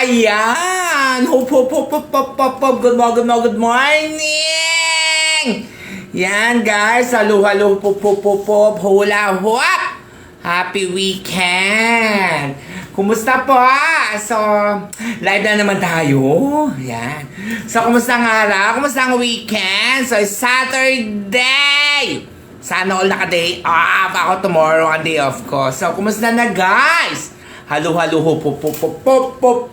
Ayan! Hop, hop, hop, hop, hop, hop, hop. Good morning! Yan, guys. Halo, halo, hop, hop, hop, hop. Hula, hop! Happy weekend! Kumusta po? So, live na naman tayo. Yan. So, kumusta ang araw? Kumusta ang weekend? So, it's Saturday! Sana all naka-day off. Ako tomorrow ang day off ko. So, kumusta na, guys? Halo, halo, hop, hop, hop, hop, hop, hop, hop.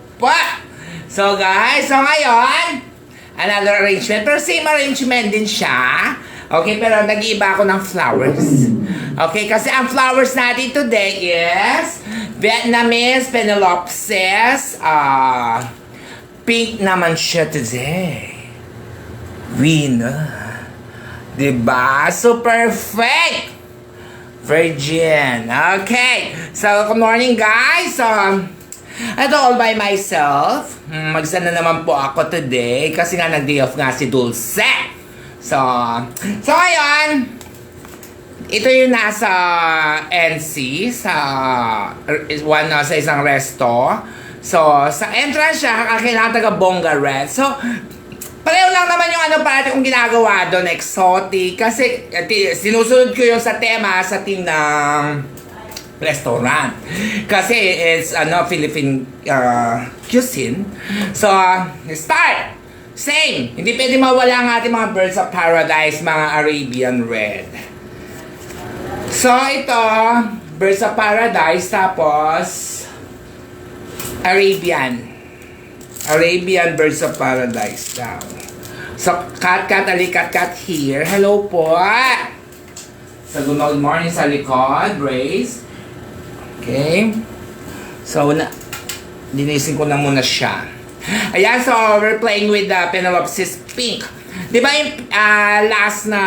So, guys, so ngayon, another arrangement. Pero same arrangement din siya. Okay, pero nag-iiba ako ng flowers. Okay, kasi ang flowers natin today is Vietnamese Phalaenopsis. Pink naman siya today. Winner. Diba? So perfect! Virgin. Okay. So, good morning, guys. Ito all by myself. Magsana naman po ako today kasi nga nag-day off nga si Dulce. So ngayon, ito yung nasa NC sa isang resto. So, sa entrance siya, kailangan taga-bongga red. So, pareho lang naman yung parati kong ginagawa doon, exotic. Kasi sinusunod ko yung sa tema sa team ng restaurant. Kasi it's Philippine cuisine. So, start! Same! Hindi pwede mawala ang ating mga birds of paradise, mga Arabian red. So, ito, birds of paradise, tapos Arabian birds of paradise daw. So, cat, alikat here. Hello po! So, good morning sa likod, Brace. Okay. So, dinisin ko na muna siya. Ayan, so we're playing with the Phalaenopsis pink. Di ba yung last na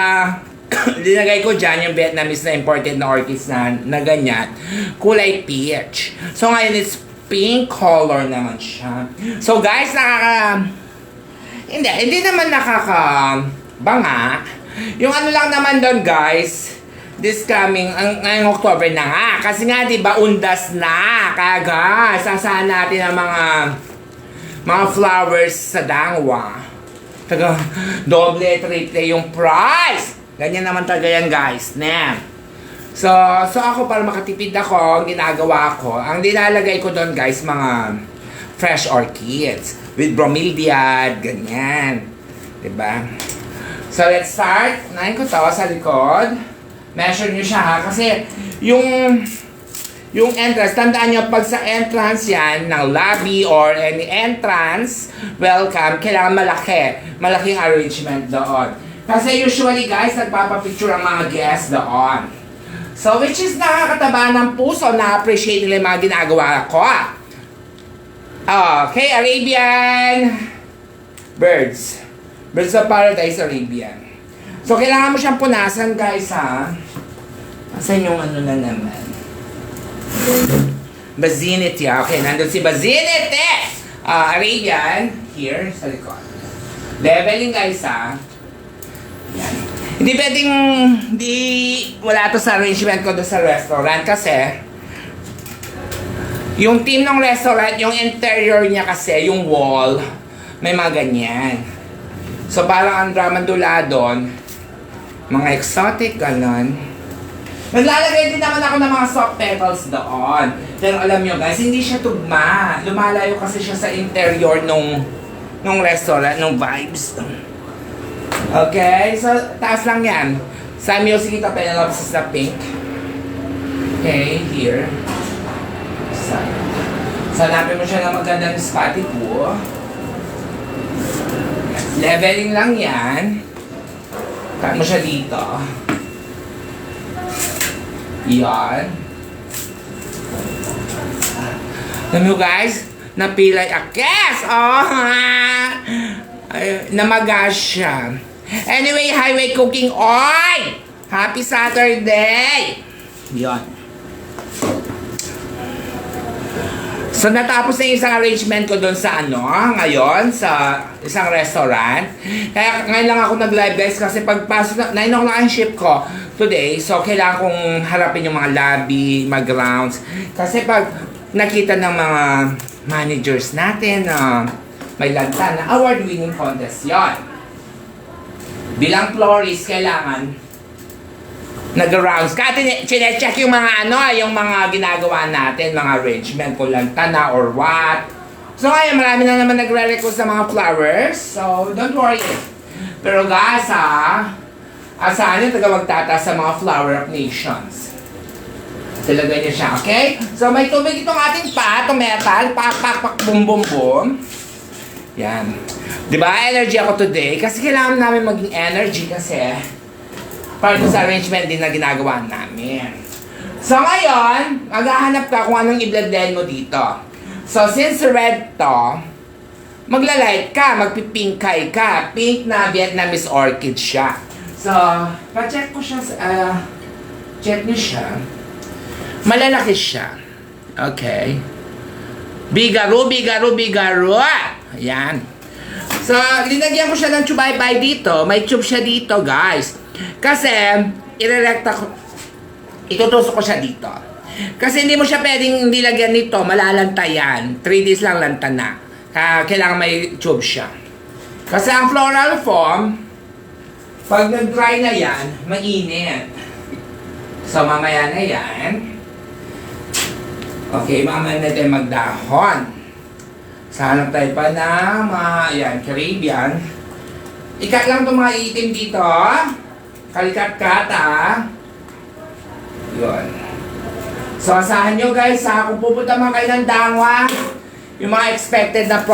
linagay ko dyan, yung Vietnamese na imported na orchids na ganyan, kulay peach. So, ngayon it's pink color naman siya. So, guys, hindi naman nakakabanga. Yung lang naman doon, guys, this coming, ngayong October na nga. Kasi nga, di ba, undas na. Kaga, sasahan natin ang mga flowers sa Dangwa. Taga, doble, triple yung price. Ganyan naman talaga yan, guys. So ako, para makatipid ako, ang ginagawa ko, ang nilalagay ko doon, guys, mga fresh orchids. With bromeliad, ganyan. Diba? So, let's start. Nahin ko to sa likod. Measure nyo siya, ha? Kasi yung entrance, tandaan nyo, pag sa entrance yan, ng lobby or any entrance, welcome, kailangan malaking arrangement doon. Kasi usually, guys, nagpapapicture ang mga guests doon. So, which is nakakataba ng puso, na-appreciate nila yung mga ginagawa ko. Okay, Arabian birds. Birds of Paradise, Arabian. So, kailangan mo siyang punasan, guys, ha? Asan yung na naman? Bazinity, okay. Nandun si Bazinity! Arabian, here, sa likod. Leveling, guys, ha? Yan. Hindi pwedeng, wala to sa arrangement ko doon sa restaurant kasi yung team ng restaurant, yung interior niya kasi, yung wall, may mga ganyan. So, parang ang dramandula doon, mga exotic, ganon. Naglalagay din naman ako ng mga soft petals doon. Pero alam nyo, guys, hindi siya tugma. Lumalayo kasi siya sa interior nung restaurant, nung vibes. Okay, so taas lang yan. Sa music ito, Phalaenopsis na pink. Okay, here. So, hanapin mo siya ng magandang spotty po. Leveling lang yan. Cut mo siya dito. Yan. Alam mo, guys, napilay akes. Oh, namagas siya. Anyway, highway cooking oil. Happy Saturday. Yan. So, natapos na yung isang arrangement ko doon sa ngayon, sa isang restaurant. Kaya ngayon lang ako nag-live, guys, kasi pagpasok na 9 o'clock ang ship ko today. So, kailangan kong harapin yung mga lobby, mga grounds. Kasi pag nakita ng mga managers natin. May lanta na award-winning contest yon. Bilang florist, kailangan nag-rounds ka. Chine-check yung mga yung mga ginagawa natin, mga arrangement, kung lanta na or what. So ngayon, marami na naman nagre-request sa mga flowers. So, don't worry. Pero guys, asahan nyo taga magtataas sa mga flower of nations. Talagay niyo siya, okay? So, may tubig itong ating itong metal. Pak, pak, pak, boom, boom, boom. Yan. Diba? Energy ako today. Kasi kailangan namin maging energy kasi para sa arrangement din na ginagawa namin. So, ngayon, maghahanap ka kung anong i-blend mo dito. So, since red to, magla-light ka, magpipingkay ka. Pink na Vietnamese orchid siya. So, pa-check ko siya, check niyo siya. Malalaki siya. Okay. Bigaro, bigaro, bigaro. Ayan. So, linagyan ko siya ng tsubaybay dito. May tube siya dito, guys. Kasi, irerekta ko, itutusok ko siya dito. Kasi hindi mo siya pwedeng nilagyan nito, malalanta yan. 3 days lang lanta na. Kailangan may tube siya. Kasi ang floral foam, pag nag-dry na yan, mainit. So, mamaya na yan. Okay, mamaya na tayo magdahon. Sanap tayo pa na mga, Caribbean. Ikat lang itong mga itim dito. Kalikat-kat, Yun. So, asahan nyo guys, kung pupunta man kayo ng Dangwa, yung mga expected na price.